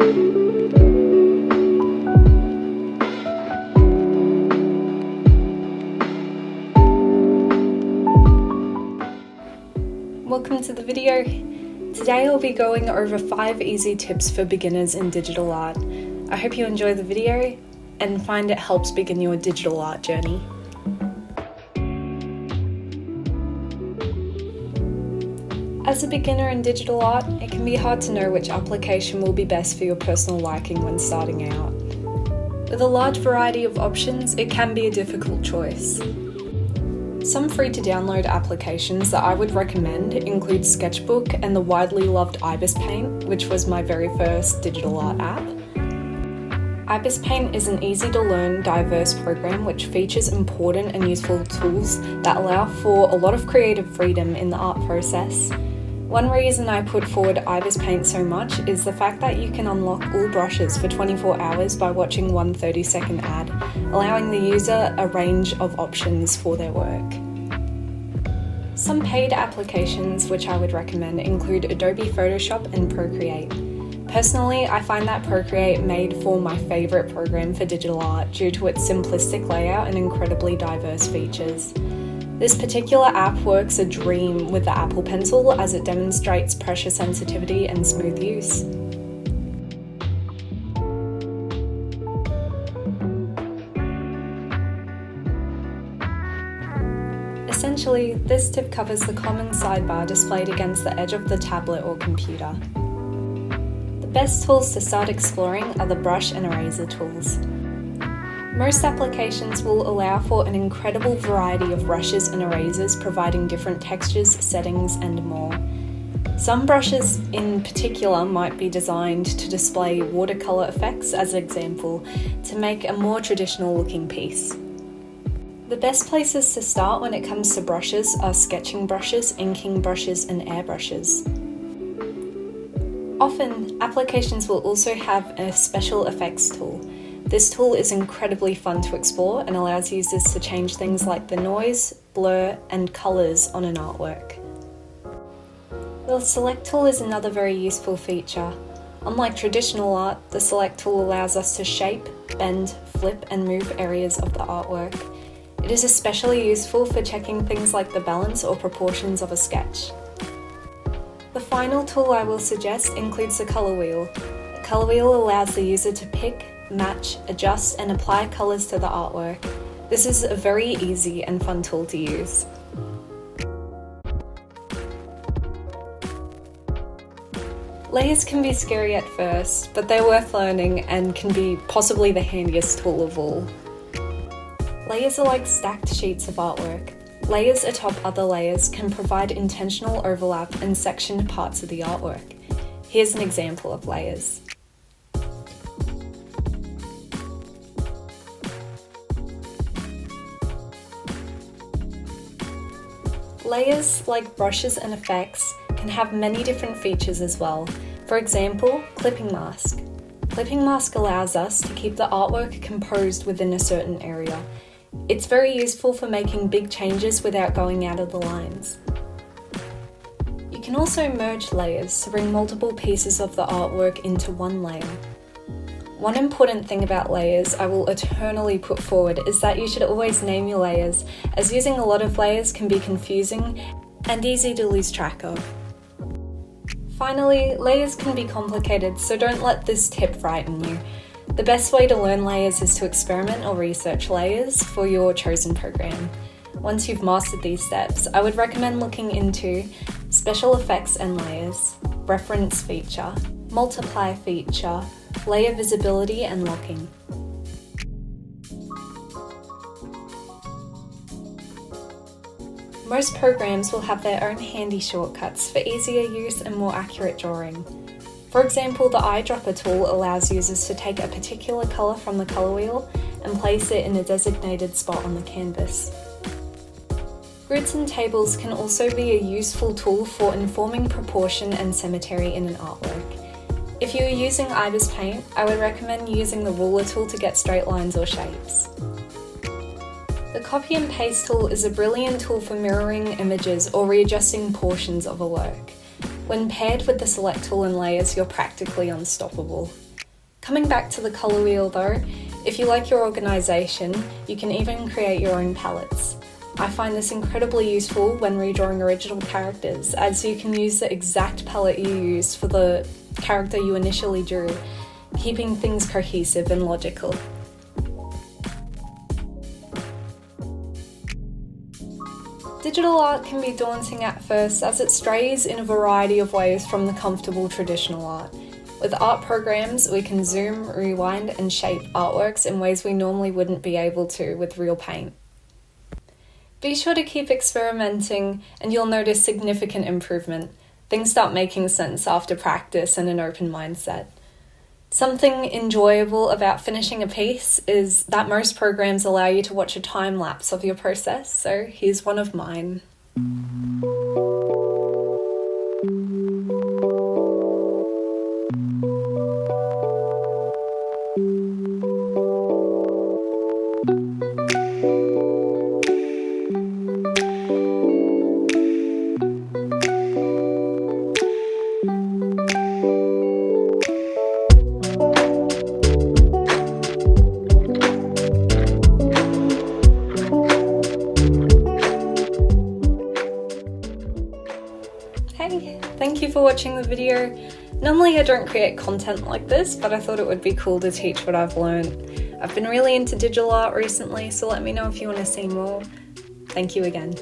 Welcome to the video. Today I'll be going over 5 easy tips for beginners in digital art. I hope you enjoy the video and find it helps begin your digital art journey. As a beginner in digital art, it can be hard to know which application will be best for your personal liking when starting out. With a large variety of options, it can be a difficult choice. Some free-to-download applications that I would recommend include Sketchbook and the widely loved Ibis Paint, which was my very first digital art app. Ibis Paint is an easy-to-learn, diverse program which features important and useful tools that allow for a lot of creative freedom in the art process. One reason I put forward Ibis Paint so much is the fact that you can unlock all brushes for 24 hours by watching one 30-second ad, allowing the user a range of options for their work. Some paid applications which I would recommend include Adobe Photoshop and Procreate. Personally, I find that Procreate made for my favourite program for digital art due to its simplistic layout and incredibly diverse features. This particular app works a dream with the Apple Pencil as it demonstrates pressure sensitivity and smooth use. Essentially, this tip covers the common sidebar displayed against the edge of the tablet or computer. The best tools to start exploring are the brush and eraser tools. Most applications will allow for an incredible variety of brushes and erasers, providing different textures, settings, and more. Some brushes in particular might be designed to display watercolour effects, as an example, to make a more traditional looking piece. The best places to start when it comes to brushes are sketching brushes, inking brushes, and airbrushes. Often, applications will also have a special effects tool. This tool is incredibly fun to explore and allows users to change things like the noise, blur, and colours on an artwork. The Select tool is another very useful feature. Unlike traditional art, the Select tool allows us to shape, bend, flip, and move areas of the artwork. It is especially useful for checking things like the balance or proportions of a sketch. The final tool I will suggest includes the Colour Wheel. The Colour Wheel allows the user to pick, match, adjust, and apply colours to the artwork. This is a very easy and fun tool to use. Layers can be scary at first, but they're worth learning and can be possibly the handiest tool of all. Layers are like stacked sheets of artwork. Layers atop other layers can provide intentional overlap and sectioned parts of the artwork. Here's an example of layers. Layers, like brushes and effects, can have many different features as well. For example, Clipping Mask. Clipping Mask allows us to keep the artwork composed within a certain area. It's very useful for making big changes without going out of the lines. You can also merge layers to bring multiple pieces of the artwork into one layer. One important thing about layers I will eternally put forward is that you should always name your layers, as using a lot of layers can be confusing and easy to lose track of. Finally, layers can be complicated, so don't let this tip frighten you. The best way to learn layers is to experiment or research layers for your chosen program. Once you've mastered these steps, I would recommend looking into special effects and layers, reference feature, multiply feature, layer visibility and locking. Most programs will have their own handy shortcuts for easier use and more accurate drawing. For example, the eyedropper tool allows users to take a particular colour from the colour wheel and place it in a designated spot on the canvas. Grids and tables can also be a useful tool for informing proportion and symmetry in an artwork. If you are using Ibis Paint, I would recommend using the ruler tool to get straight lines or shapes. The copy and paste tool is a brilliant tool for mirroring images or readjusting portions of a work. When paired with the Select tool and layers, you're practically unstoppable. Coming back to the colour wheel though, if you like your organisation, you can even create your own palettes. I find this incredibly useful when redrawing original characters, as you can use the exact palette you used for the character you initially drew, keeping things cohesive and logical. Digital art can be daunting at first as it strays in a variety of ways from the comfortable traditional art. With art programs, we can zoom, rewind, and shape artworks in ways we normally wouldn't be able to with real paint. Be sure to keep experimenting and you'll notice significant improvement. Things start making sense after practice and an open mindset. Something enjoyable about finishing a piece is that most programs allow you to watch a time lapse of your process, so here's one of mine. Hey, thank you for watching the video. Normally I don't create content like this, but I thought it would be cool to teach what I've learned. I've been really into digital art recently, so let me know if you want to see more. Thank you again.